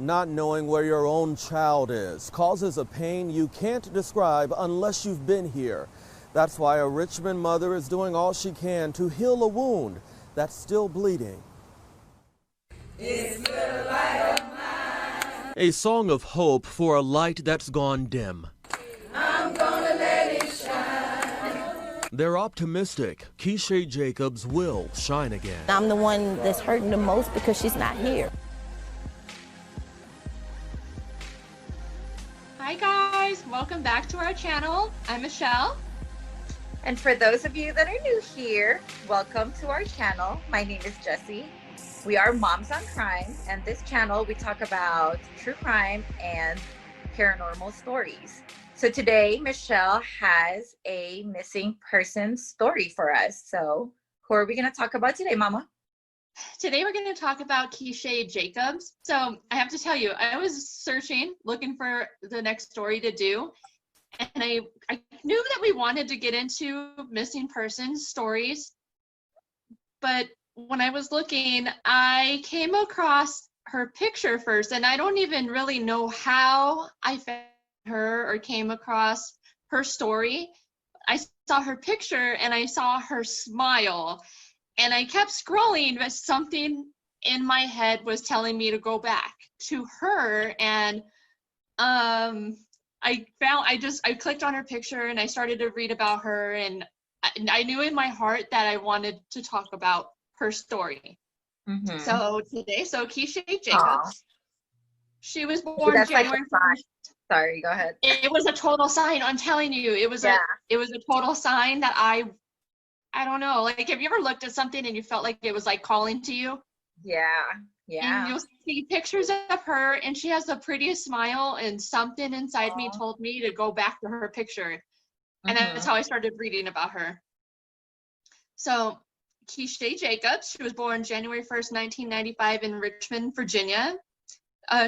Not knowing where your own child is causes a pain you can't describe unless you've been here. That's why a Richmond mother is doing all she can to heal a wound that's still bleeding. A song of hope for a light that's gone dim. I'm gonna let it shine. They're optimistic. Keeshae Jacobs will shine again. I'm the one that's hurting the most because she's not here. Hi guys, welcome back to our channel. I'm Michelle. And for those of you that are new here, welcome to our channel. My name is Jessie. We are Momsoncrime, and this channel we talk about true crime and paranormal stories. So today Michelle has a missing person story for us. So who are we going to talk about today, Mama? Today we're going to talk about Keeshae Jacobs. So I have to tell you, I was searching, looking for the next story to do. And I knew that we wanted to get into missing persons stories. But when I was looking, I came across her picture first. And I don't even really know how I found her or came across her story. I saw her picture and I saw her smile. And I kept scrolling, but something in my head was telling me to go back to her. And I clicked on her picture and I started to read about her. And I knew in my heart that I wanted to talk about her story. Mm-hmm. So Keeshae Jacobs, Aw. she was born January 1st. Sorry, go ahead. It was a total sign. I'm telling you, it was a total sign that I don't know, like, have you ever looked at something and you felt like it was like calling to you? Yeah. And you'll see pictures of her and she has the prettiest smile, and something inside me told me to go back to her picture. And that's how I started reading about her. So Keeshae Jacobs, she was born January 1st, 1995 in Richmond, Virginia.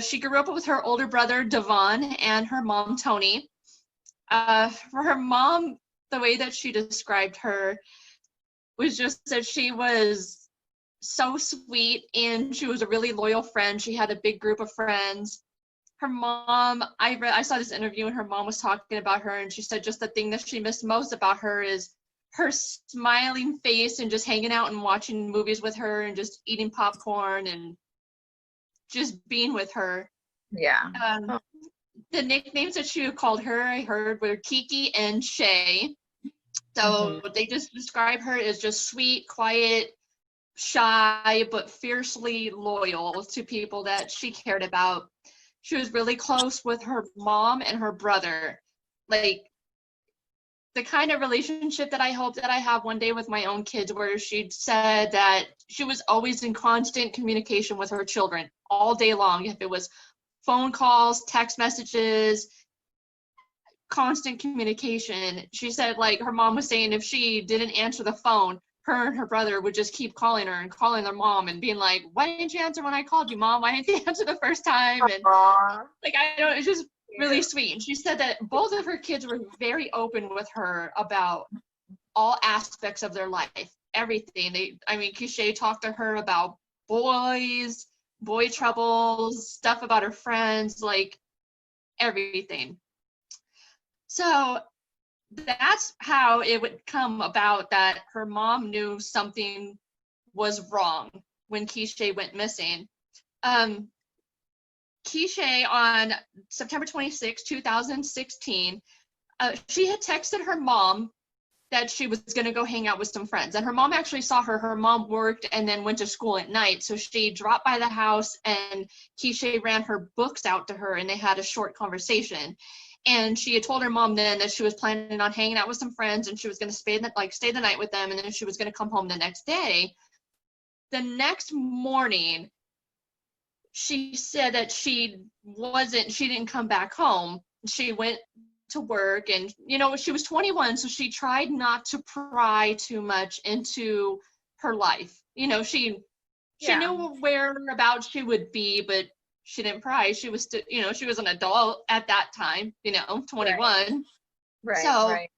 She grew up with her older brother, Devon, and her mom, Tony. For her mom, the way that she described her was just that she was so sweet and she was a really loyal friend. She had a big group of friends. Her mom, I saw this interview and her mom was talking about her, and she said just the thing that she missed most about her is her smiling face and just hanging out and watching movies with her and just eating popcorn and just being with her. Yeah. The nicknames that she called her, I heard, were Kiki and Shay. So they just describe her as just sweet, quiet, shy, but fiercely loyal to people that she cared about. She was really close with her mom and her brother. Like, the kind of relationship that I hope that I have one day with my own kids, where she said that she was always in constant communication with her children all day long. If it was phone calls, text messages, constant communication. She said, like, her mom was saying if she didn't answer the phone, her and her brother would just keep calling her and calling their mom and being like, why didn't you answer when I called you, Mom? Why didn't you answer the first time? And like, I don't know, it's just really sweet. And she said that both of her kids were very open with her about all aspects of their life, everything. Keeshae talked to her about boy troubles, stuff about her friends, like everything. So that's how it would come about that her mom knew something was wrong when Keeshae went missing. Keeshae, on September 26, 2016, she had texted her mom that she was going to go hang out with some friends. And her mom actually saw her. Her mom worked and then went to school at night. So she dropped by the house and Keeshae ran her books out to her and they had a short conversation. And she had told her mom then that she was planning on hanging out with some friends and she was going to stay the night with them, and then she was going to come home the next day. The next morning, she said that she didn't come back home. She went to work, and she was 21, so she tried not to pry too much into her life. She knew whereabouts she would be, but she didn't pry. She was still, she was an adult at that time, 21. Right.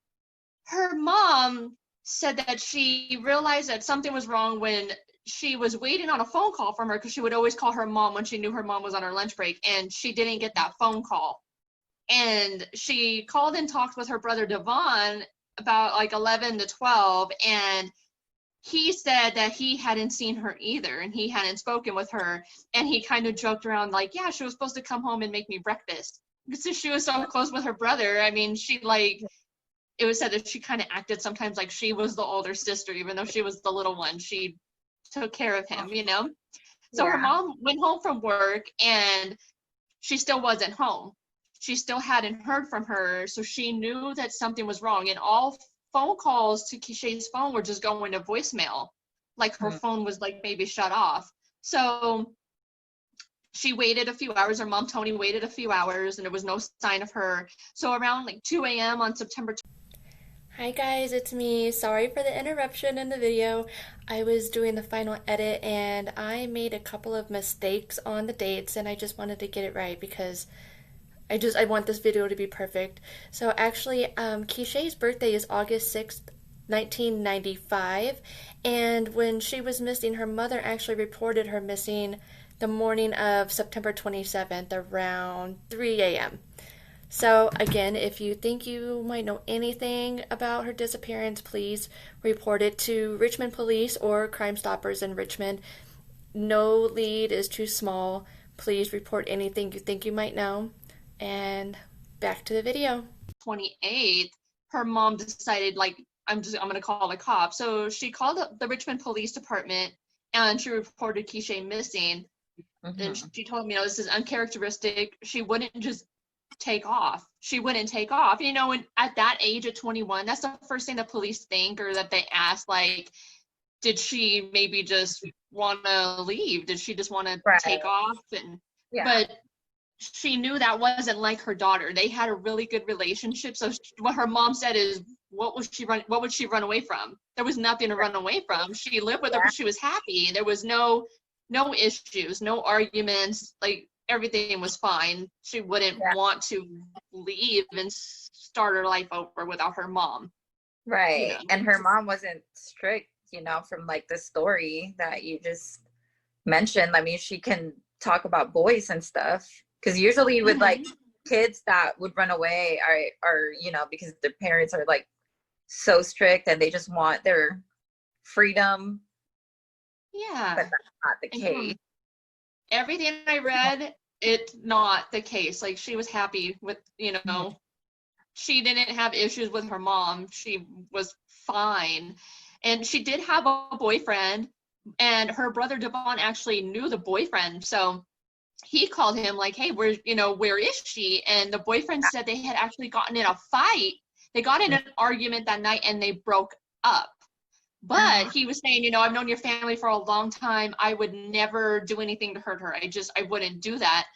Her mom said that she realized that something was wrong when she was waiting on a phone call from her because she would always call her mom when she knew her mom was on her lunch break, and she didn't get that phone call. And she called and talked with her brother Devon about like 11 to 12, and he said that he hadn't seen her either, and he hadn't spoken with her. And he kind of joked around like, yeah, she was supposed to come home and make me breakfast. Because she was so close with her brother. I mean, she like, it was said that she kind of acted sometimes like she was the older sister, even though she was the little one. She took care of him, you know? So her mom went home from work and she still wasn't home. She still hadn't heard from her. So she knew that something was wrong. And all phone calls to Keeshae's phone were just going to voicemail. Like her phone was like maybe shut off. So she waited a few hours. Her mom, Tony, waited a few hours and there was no sign of her. So around like 2 a.m. on September. Hi guys, it's me. Sorry for the interruption in the video. I was doing the final edit and I made a couple of mistakes on the dates, and I just wanted to get it right because I want this video to be perfect. So actually, Keeshae's birthday is August 6th, 1995, and when she was missing, her mother actually reported her missing the morning of September 27th around 3 a.m. So again, if you think you might know anything about her disappearance, please report it to Richmond Police or Crime Stoppers in Richmond. No lead is too small. Please report anything you think you might know. And back to the video. 28th, her mom decided like, I'm gonna call the cops. So she called up the Richmond Police Department and she reported Keeshae missing. And she told me, you know, this is uncharacteristic. She wouldn't just take off. She wouldn't take off. You know, and at that age, at 21, that's the first thing the police think, or that they ask, like, did she maybe just want to leave? Did she just want to take off? And but she knew that wasn't like her daughter. They had a really good relationship. So what her mom said is, what would she run away from? There was nothing to run away from. She lived with her, but she was happy. There was no issues, no arguments. Like, everything was fine. She wouldn't want to leave and start her life over without her mom. Right. You know? And her mom wasn't strict, you know, from like the story that you just mentioned. I mean, she can talk about boys and stuff. Because usually with like kids that would run away are, you know, because their parents are like so strict and they just want their freedom. Yeah. But that's not the case. Everything I read, it's not the case. Like, she was happy with, you know, she didn't have issues with her mom. She was fine. And she did have a boyfriend, and her brother Devon actually knew the boyfriend. So he called him like, hey, where is she? And the boyfriend said they had actually gotten in a fight. They got in an argument that night and they broke up. But he was saying, you know, I've known your family for a long time. I would never do anything to hurt her. I wouldn't do that.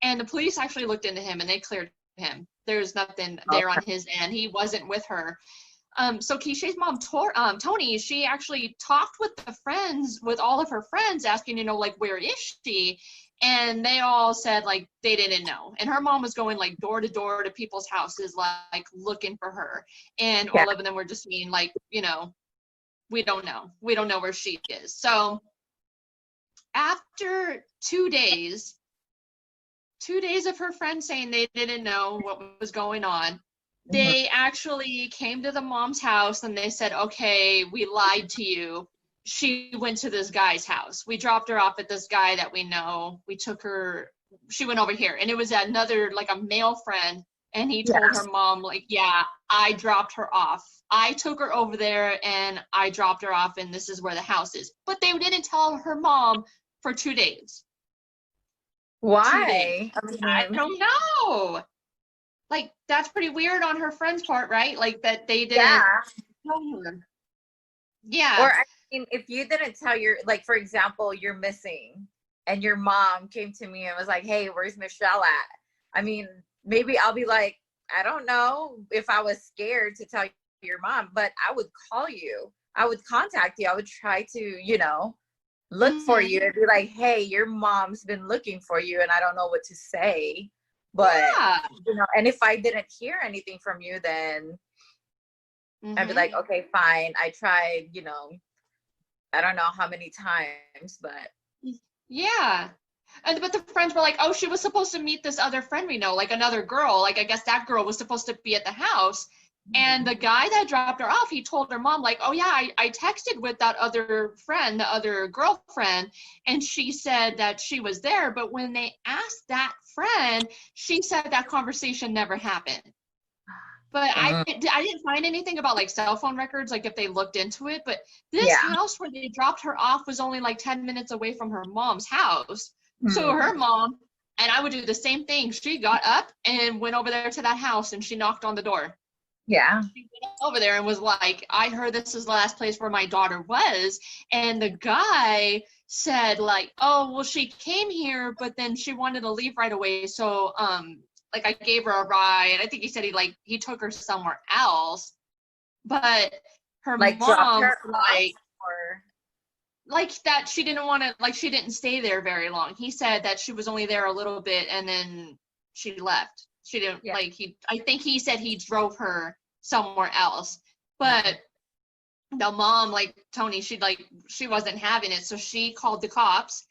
And the police actually looked into him and they cleared him. There's nothing there on his end. He wasn't with her. So Keeshae's mom, Tony, she actually talked with all of her friends, asking, you know, like, where is she? And they all said, like, they didn't know. And her mom was going, like, door to door to people's houses, like looking for her. And all of them were just being like, you know, we don't know. We don't know where she is. So after 2 days of her friends saying they didn't know what was going on, they actually came to the mom's house and they said, okay, we lied to you. She went to this guy's house. We dropped her off at this guy that we know. We took her, she went over here, and it was another, like, a male friend. And he told her mom, like, yeah, I dropped her off. I took her over there and I dropped her off, and this is where the house is. But they didn't tell her mom for 2 days. Why? I don't know. Like, that's pretty weird on her friend's part, right? Like, that they didn't tell her. Yeah. Or, I mean, if you didn't tell like, for example, you're missing and your mom came to me and was like, hey, where's Michelle at? I mean, maybe I'll be like, I don't know if I was scared to tell your mom, but I would call you. I would contact you. I would try to, you know, look for you and be like, hey, your mom's been looking for you and I don't know what to say. But, you know, and if I didn't hear anything from you, then I'd be like, okay, fine. I tried, you know, I don't know how many times, but Yeah. But the friends were like, oh, she was supposed to meet this other friend we know, like another girl. Like, I guess that girl was supposed to be at the house. And the guy that dropped her off, he told her mom, like, oh, yeah, I texted with that other friend, the other girlfriend, and she said that she was there. But when they asked that friend, she said that conversation never happened. But I didn't find anything about like cell phone records, like if they looked into it. But this house where they dropped her off was only like 10 minutes away from her mom's house. So her mom, and I would do the same thing. She got up and went over there to that house and she knocked on the door. Yeah. She went over there and was like, I heard this is the last place where my daughter was. And the guy said like, oh, well, she came here, but then she wanted to leave right away. So, like I gave her a ride. I think he said he took her somewhere else, but her Like mom her like that she didn't want to, like she didn't stay there very long. He said that she was only there a little bit and then she left. She didn't I think he said he drove her somewhere else, but the mom, like Tony, she wasn't having it. So she called the cops.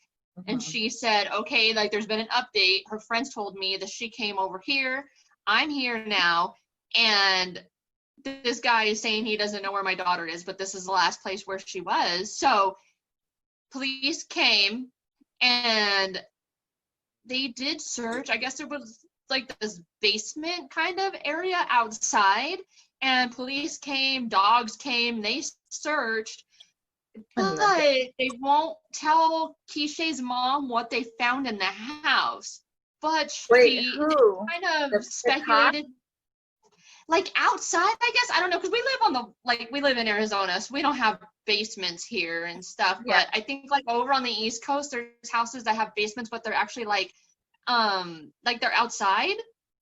And she said, okay, like there's been an update. Her friends told me that she came over here. I'm here now. And this guy is saying he doesn't know where my daughter is, but this is the last place where she was. So police came and they did search. I guess there was like this basement kind of area outside. And police came, dogs came, they searched. But they won't tell Keeshae's mom what they found in the house. But she kind of speculated, like outside, I guess. I don't know, because we live in Arizona, so we don't have basements here and stuff. But I think like over on the East Coast, there's houses that have basements, but they're actually like they're outside.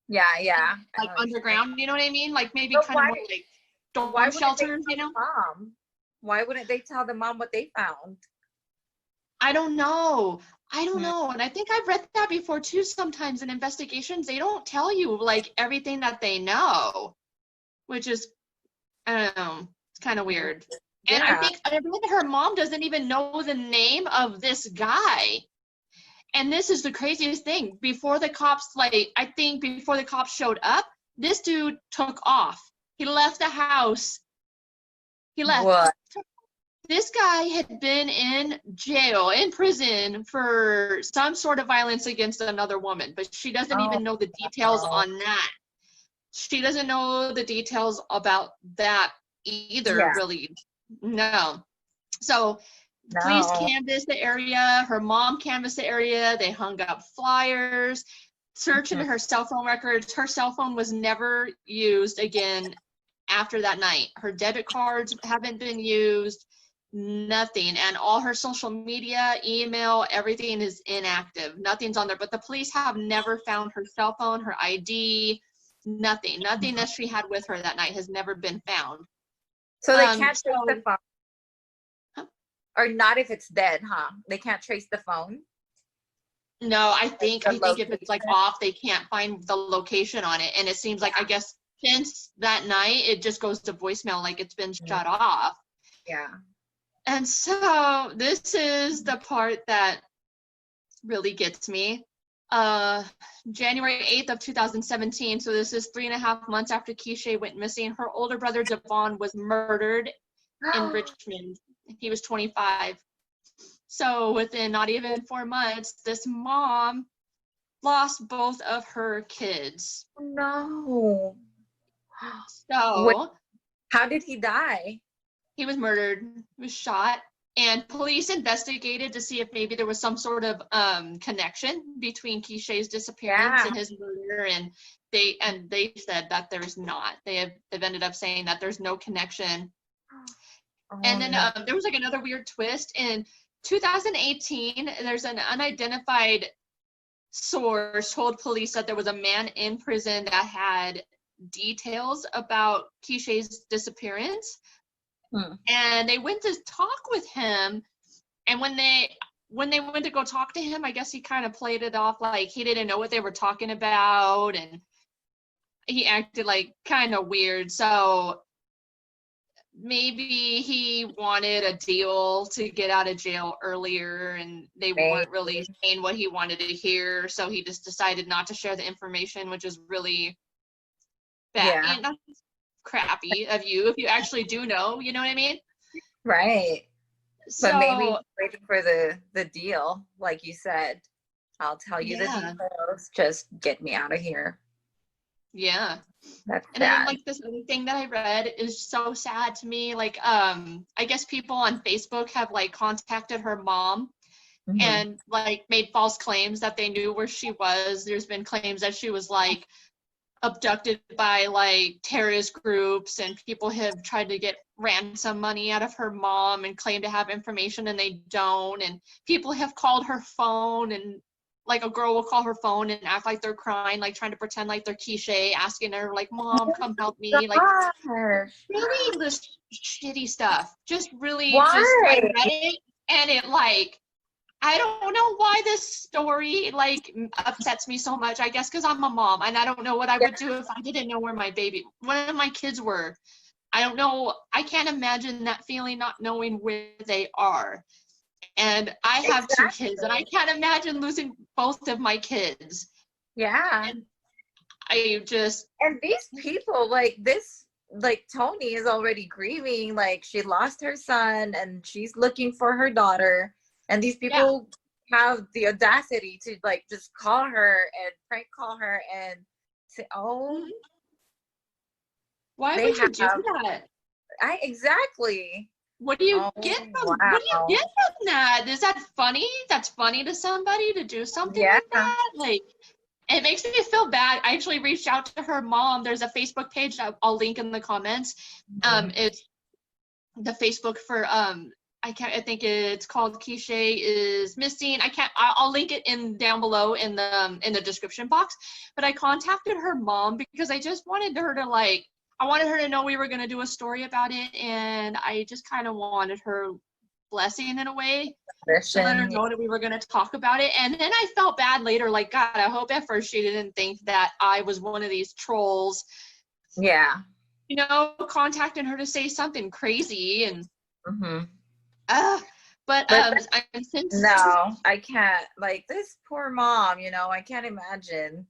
Yeah. Like underground, you know what I mean? Like maybe kind of more like dorm shelters, you know? Why wouldn't they tell the mom what they found? I don't know. And I think I've read that before too. Sometimes in investigations, they don't tell you like everything that they know, which is, I don't know, it's kind of weird. And I read that her mom doesn't even know the name of this guy. And this is the craziest thing. Before the cops showed up, this dude took off. He left the house. He left. What? This guy had been in prison for some sort of violence against another woman, but she doesn't even know the details on that. She doesn't know the details about that either, really. No. So police canvassed the area. Her mom canvassed the area. They hung up flyers, searching her cell phone records. Her cell phone was never used again after that night. Her debit cards haven't been used, nothing. And all her social media, email, everything is inactive. Nothing's on there. But the police have never found her cell phone, her ID, nothing. Nothing that she had with her that night has never been found. So they can't trace the phone? Or not if it's dead, huh? They can't trace the phone? No, I think if it's like off, they can't find the location on it. And it seems like, I guess, since that night, it just goes to voicemail, like it's been shut off. Yeah. And so this is the part that really gets me. January 8th of 2017, so this is 3.5 months after Keeshae went missing, her older brother Devon was murdered in Richmond. He was 25. So within not even 4 months, this mom lost both of her kids. No. So how did he die? He was murdered, he was shot, and police investigated to see if maybe there was some sort of connection between Keeshae's disappearance and his murder, and they said that there's not. They've ended up saying that there's no connection. And then there was like another weird twist. In 2018, there's an unidentified source told police that there was a man in prison that had details about Keeshae's disappearance. And they went to talk with him, and when they went to go talk to him, I guess he kind of played it off like he didn't know what they were talking about, and he acted like kind of weird. So maybe he wanted a deal to get out of jail earlier and they weren't really saying what he wanted to hear, so he just decided not to share the information, which is really bad. Yeah. And that's crappy of you if you actually do know, you know what I mean? Right. So But maybe waiting for the deal, like you said. I'll tell you the yeah. details. Just get me out of here. Yeah. That's And then sad. like this other thing that I read is so sad to me. Like I guess people on Facebook have like contacted her mom Mhm. and like made false claims that they knew where she was. There's been claims that she was like abducted by like terrorist groups, and people have tried to get ransom money out of her mom and claim to have information and they don't. And people have called her phone, and like a girl will call her phone and act like they're crying, like trying to pretend like they're Keeshae, asking her like, "Mom, come help me." Like Gosh. really this shitty stuff. Just really just I Why? read it and it like I don't know why this story like upsets me so much. I guess because I'm a mom and I don't know what I Yeah. would do if I didn't know where one of my kids were. I don't know. I can't imagine that feeling, not knowing where they are. And I have two kids, and I Exactly. can't imagine losing both of my kids. Yeah. And I just, And these people, like this, like Tony is already grieving. Like she lost her son and she's looking for her daughter. And these yeah. people have the audacity to like just call her and prank call her and say, oh, Why they would you have, do that? exactly. What do you Oh, get from wow. what do you get from that? Is that funny? That's funny to somebody to do something Yeah. like that? Like it makes me feel bad. I actually reached out to her mom. There's a Facebook page that I'll link in the comments. Mhm. It's the Facebook for I think it's called Keeshae is Missing. I'll link it in down below in the description box. But I contacted her mom because I just wanted her to like I wanted her to know we were going to do a story about it, and I just kind of wanted her blessing in a way to let her Tradition. know that we were going to talk about it. And then I felt bad later, like, God, I hope at first she didn't think that I was one of these trolls, Yeah. you know, contacting her to say something crazy. And Mm-hmm. but But since no, I can't. Like this poor mom, I can't imagine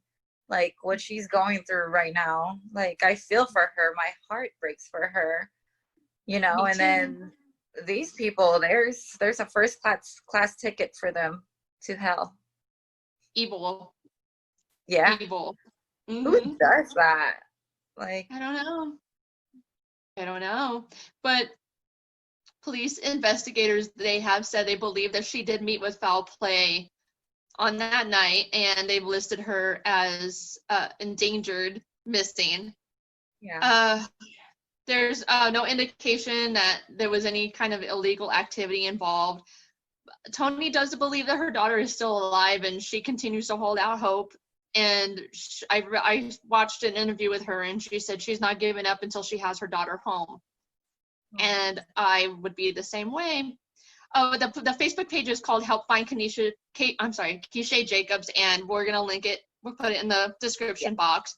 like what she's going through right now. Like I feel for her. My heart breaks for her, me and too, then these people, there's a first class ticket for them to hell. evil, Yeah. evil. Who Hmm. does that? Like, I don't know. I don't know. But police investigators, they have said they believe that she did meet with foul play on that night, and they've listed her as endangered, missing. yeah. Uh, there's no indication that there was any kind of illegal activity involved. Tony does believe that her daughter is still alive, and she continues to hold out hope. And I watched an interview with her, and she said she's not giving up until she has her daughter home. And I would be the same way. Oh, the Facebook page is called Help Find Keeshae Jacobs, and we're gonna link it. We'll put it in the description box.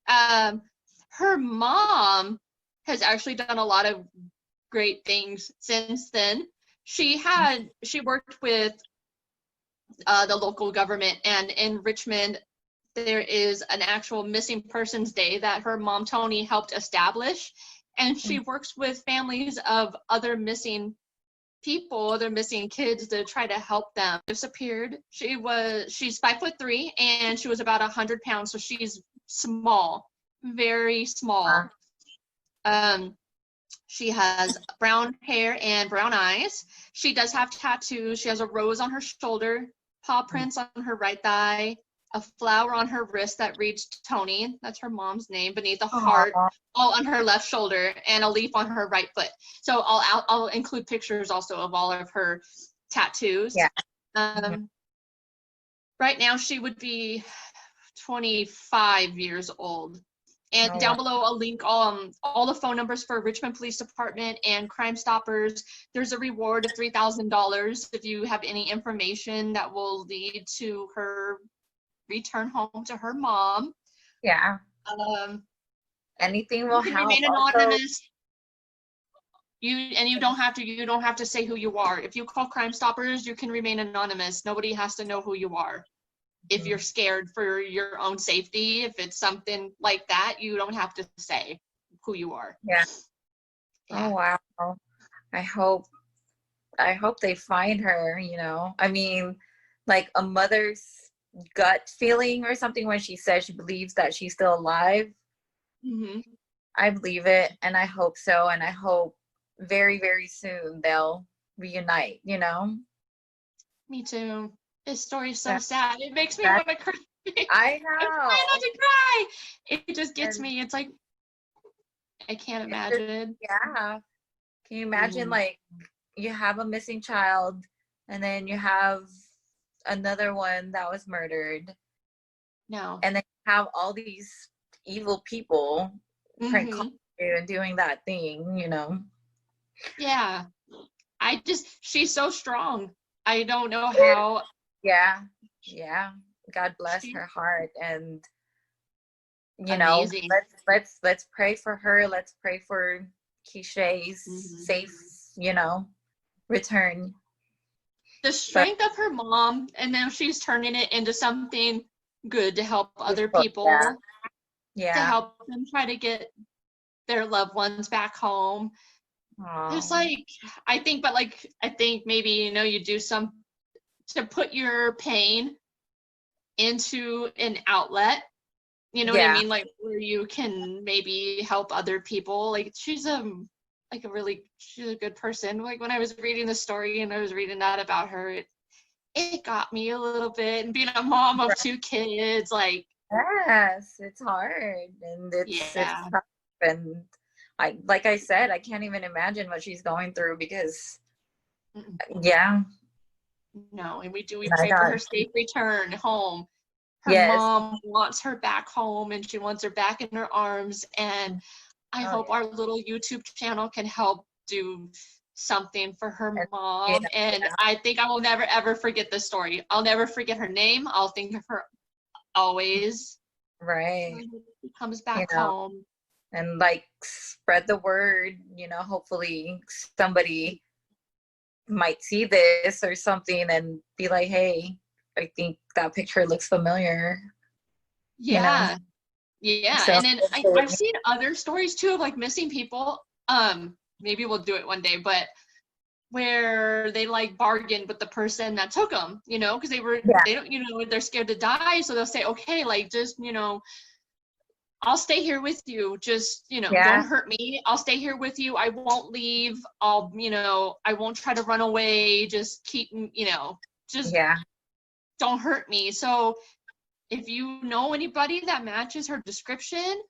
Her mom has actually done a lot of great things since then. She worked with the local government, and in Richmond, there is an actual missing persons day that her mom Tony helped establish, and she works with families of other missing people, other missing kids, to try to help them. Disappeared. She's 5'3" and she was about 100 pounds, so she's small, very small. She has brown hair and brown eyes. She does have tattoos. She has a rose on her shoulder, paw prints on her right thigh, a flower on her wrist that reads Tony, that's her mom's name, beneath a heart, all on her left shoulder, and a leaf on her right foot. So I'll include pictures also of all of her tattoos. Yeah. Right now she would be 25 years old. And down below, I'll link all the phone numbers for Richmond Police Department and Crime Stoppers. There's a reward of $3,000 if you have any information that will lead to her return home to her mom. Yeah. Anything will can help. remain anonymous. You don't have to say who you are. If you call Crime Stoppers, you can remain anonymous. Nobody has to know who you are. If you're scared for your own safety, if it's something like that, you don't have to say who you are. Yeah. Yeah. Oh wow. I hope they find her, I mean, like a mother's gut feeling or something when she says she believes that she's still alive. Mm-hmm. I believe it, and I hope so, and I hope very, very soon they'll reunite, Me too. This story is so That- sad. It makes me that- want to cry. I I'm trying not know. to cry. It just gets And me. It's like, I can't it's just, imagine. yeah. Can you imagine, Mhm. like, you have a missing child, and then you have another one that was murdered, No. and then you have all these evil people prank Mhm. calling you and doing that thing, Yeah. She's so strong. I don't know how Yeah, yeah. God bless she her heart, and amazing. let's pray for her. Let's pray for Keeshae's Mhm. safe, return. The But strength of her mom, and now she's turning it into something good to help other people, yeah, to yeah. help them try to get their loved ones back home. It's Oh, like, I think maybe, you do some to put your pain into an outlet, you know what I yeah. mean? Like where you can maybe help other people. Like she's a good person. Like when I was reading the story and I was reading that about her, it got me a little bit. And being a mom of 2 kids, like, Yes, it's hard, and it's yeah, tough, and like I said, I can't even imagine what she's going through because mm-mm, yeah, no. And we I pray for got her safe return home. Her yes. mom wants her back home and she wants her back in her arms. And I Oh hope yeah, our little YouTube channel can help do something for her and, mom. And yeah, I think I will never ever forget this story. I'll never forget her name. I'll think of her always right, when she comes you back know. home. And like spread the word, hopefully somebody might see this or something and be like, hey, I think that picture looks familiar, you know Yeah. Yeah. so And then I've hopefully, seen other stories too of like missing people. Maybe we'll do it one day, but where they like bargained with the person that took them, because yeah, they don't, they're scared to die. So they'll say, okay, like just, I'll stay here with you. Just, yeah, don't hurt me. I'll stay here with you. I won't leave. I won't try to run away. Just keep, just yeah. don't hurt me. So if you know anybody that matches her description,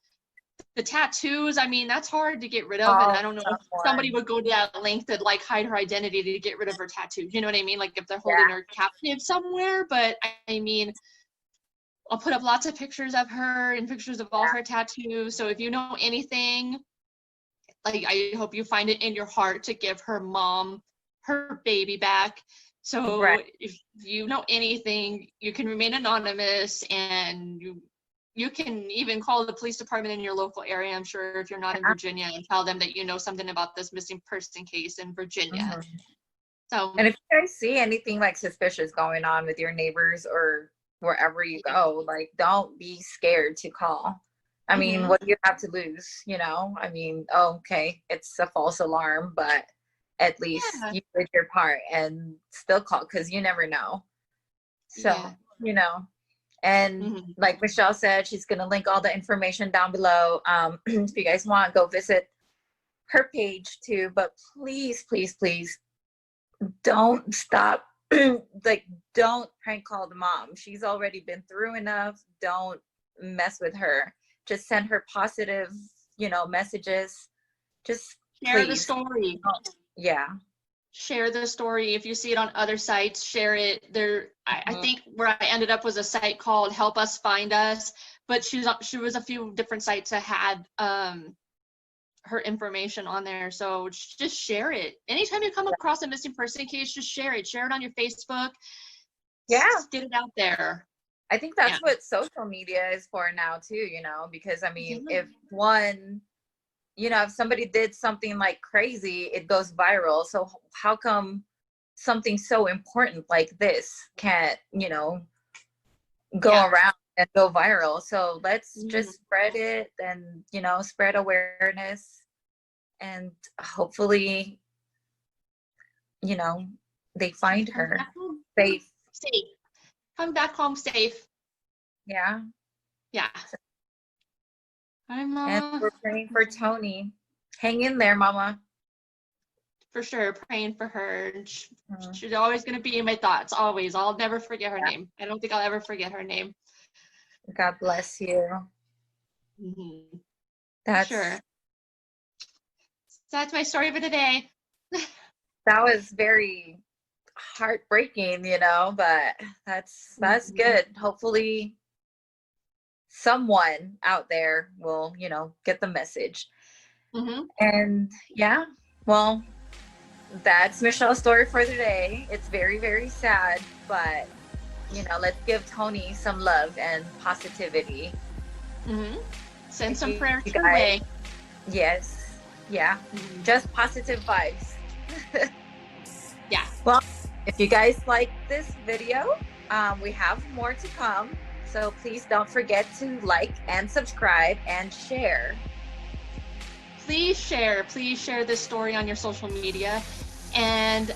the tattoos, I mean, that's hard to get rid of. And Oh, I don't know if tough somebody one. would go to that length to like hide her identity to get rid of her tattoos. You know what I mean? Like if they're holding Yeah, her captive somewhere. But I mean, I'll put up lots of pictures of her and pictures of all yeah, her tattoos. So if you know anything, like I hope you find it in your heart to give her mom her baby back. right. So if you know anything, you can remain anonymous, and you can even call the police department in your local area. I'm sure if you're not in Yeah. Virginia, and tell them that you know something about this missing person case in Virginia. Mhm. So And if you guys see anything like suspicious going on with your neighbors or wherever you yeah. go, like don't be scared to call. I mean, Hmm. what do you have to lose? I mean, oh, okay, it's a false alarm, but at least Yeah. you did your part and still call because you never know. So, Yeah. and Hmm. like Michelle said, she's going to link all the information down below. If you guys want, go visit her page too. But please, please, please don't stop. Like, don't prank call the mom. She's already been through enough. Don't mess with her. Just send her positive, messages. Just Share the please. story. Yeah. Share the story. If you see it on other sites, share it. I Mhm. think where I ended up was a site called Help Us Find Us, but she was a few different sites that had her information on there. So just share it. Anytime you come across a missing person case, just share it. Share it on your Facebook. Yeah. Get it out there. I think Yeah. that's what social media is for now too, because I mean, Yeah. if one you know, if somebody did something like crazy, it goes viral. So how come something so important like this can't, you know, go around and go viral? So let's just spread it and, you know, spread awareness, and hopefully, you know, they find her safe. Safe. Come back home safe. Yeah. Yeah. I'm And we're praying for Tony. Hang in there, Mama. for sure praying for her. She's always going to be in my thoughts. Always. I'll never forget her name. I don't think I'll ever forget her name. God bless you. That's sure. So that's my story for today. That was very heartbreaking, you know, but that's good. Hopefully someone out there will, you know, get the message. And yeah, well, that's Michelle's story for today. It's very, very sad, but you know, let's give Tony some love and positivity. Send some prayers your way. Yes. Yeah. Just positive vibes. Yeah. Well, if you guys like this video, we have more to come. So please don't forget to like and subscribe and share. Please share this story on your social media, and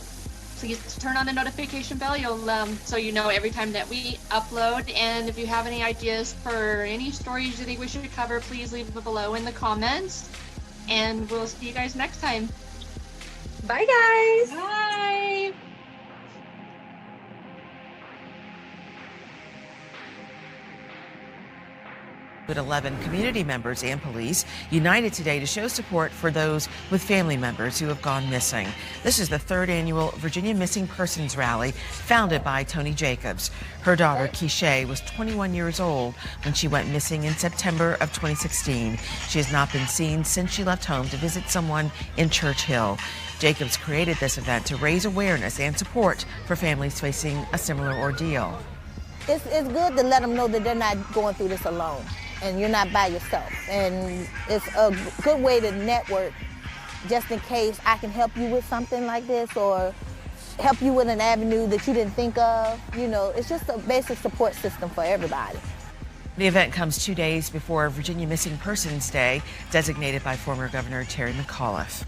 please turn on the notification bell. You'll so you know every time that we upload. And if you have any ideas for any stories you think we should cover, please leave them below in the comments. And we'll see you guys next time. Bye, guys. Bye. With 11 community members and police united today to show support for those with family members who have gone missing. This is the 3rd annual Virginia Missing Persons Rally founded by Tony Jacobs. Her daughter, Keeshae, was 21 years old when she went missing in September of 2016. She has not been seen since she left home to visit someone in Church Hill. Jacobs created this event to raise awareness and support for families facing a similar ordeal. It's good to let them know that they're not going through this alone and you're not by yourself. And it's a good way to network just in case I can help you with something like this or help you with an avenue that you didn't think of. You know, it's just a basic support system for everybody. The event comes 2 days before Virginia Missing Persons Day, designated by former Governor Terry McAuliffe.